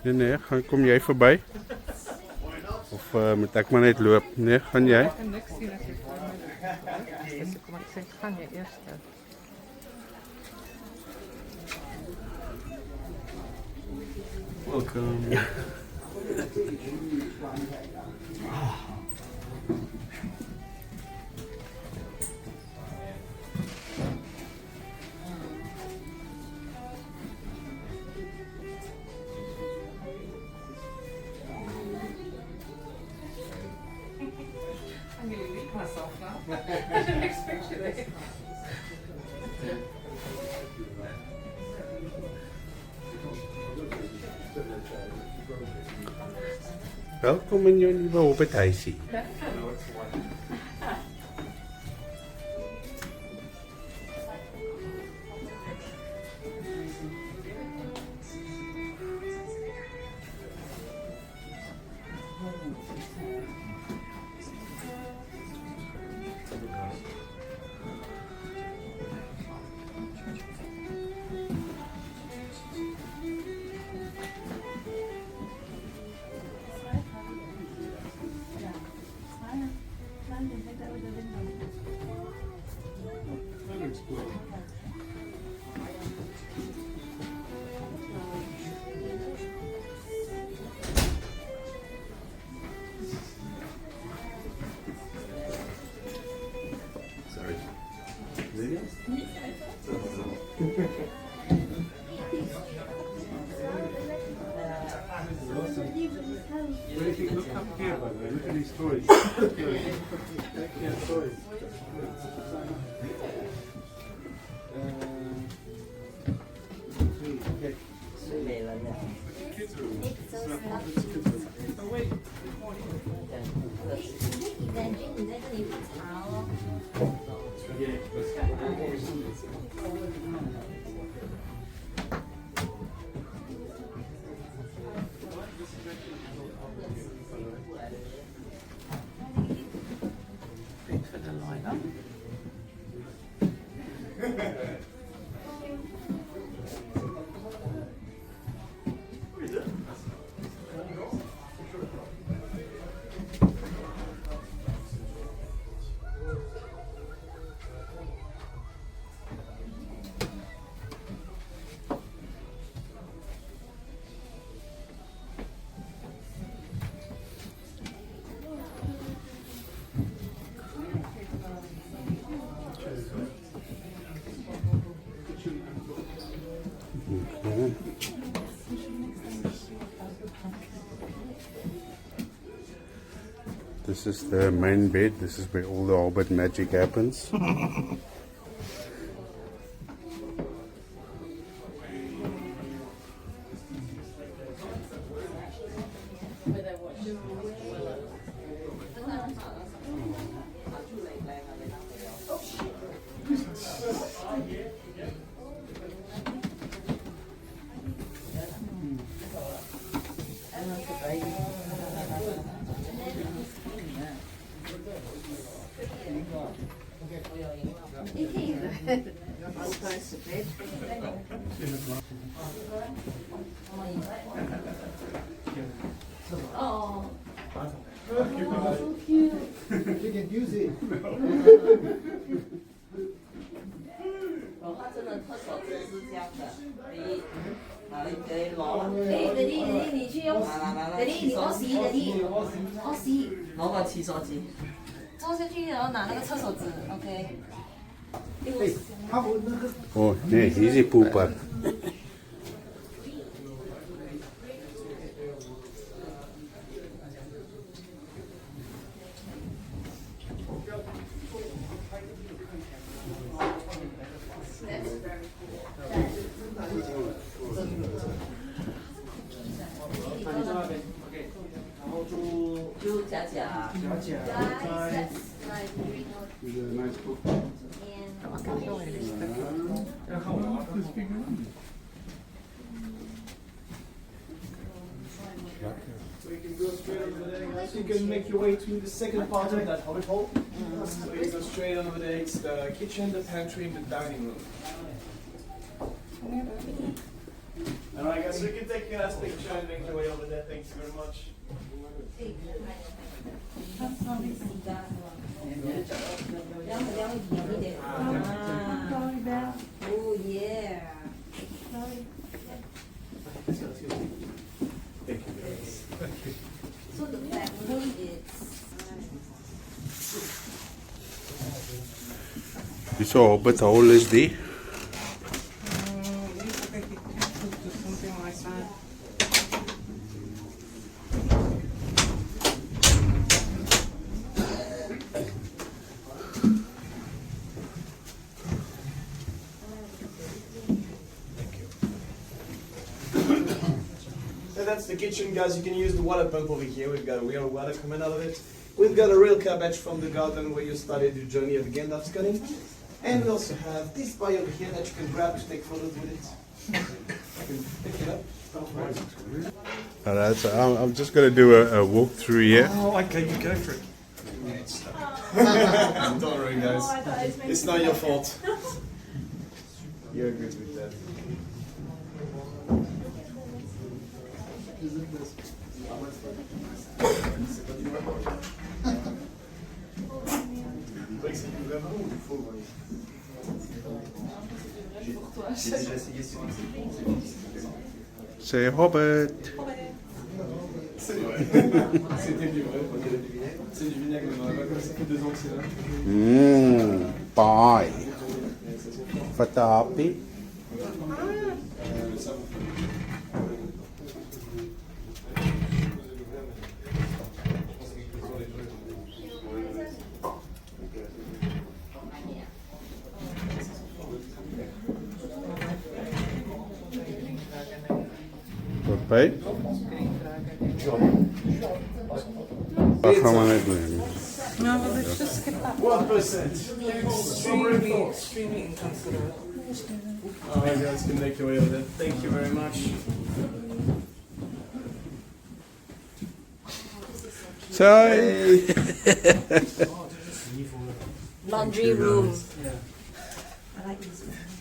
Nee, kom jij voorbij? Of moet ik maar net lopen? Nee, gaan jij? Ik kan niks zien als je voor mij bent. Maar ik zeg, ga je eerst. Welkom. I didn't expect you there. Welkom in jouw nieuwe Hobbit House. Look up here, by the way. Look at these toys. Toys. Oh wait. 你在这里查哦。This is the main bed. This is where all the Hobbit magic happens. Oh. So cute. You can use it. 他真的特手指是这样的，你攞，你去用，你我洗，攞個廁所紙，坐下去然后拿那个厕所纸 ，OK。他们那个 Oh, nee, hier is die poeper. So you can go straight over there. So you can make your way to the second part of that Hobbit hall. So you go straight over there. It's the kitchen, the pantry, and the dining room. Alright guys, so you can take your last picture and make your way over there. Thank you very much. Oh yeah. So the family is. Dis so Hobbit House is die. Something like that. So that's the kitchen, guys. You can use the water pump over here. We've got real water coming out of it. We've got a real cabbage from the garden where you started your journey of Gandalf's cutting. And we also have this pie over here that you can grab to take photos with it. You can pick it up. Alright, so I'm just gonna do a walkthrough here. Oh, okay, you go for it. Don't worry, guys. It's not your fault. You're good with that. Say Hobbit. C'était du vrai. C'est du vinaigre, mais on n'a pas comme ça fait 2 ans que c'est là. Pie. Fatapi. Wat Wat gaan we net doen? No, well, let's just skip that. 1%. Extremely inconsiderate. Alright guys, you can make your way over there. Thank you very much. So, Laundry room. I like this one.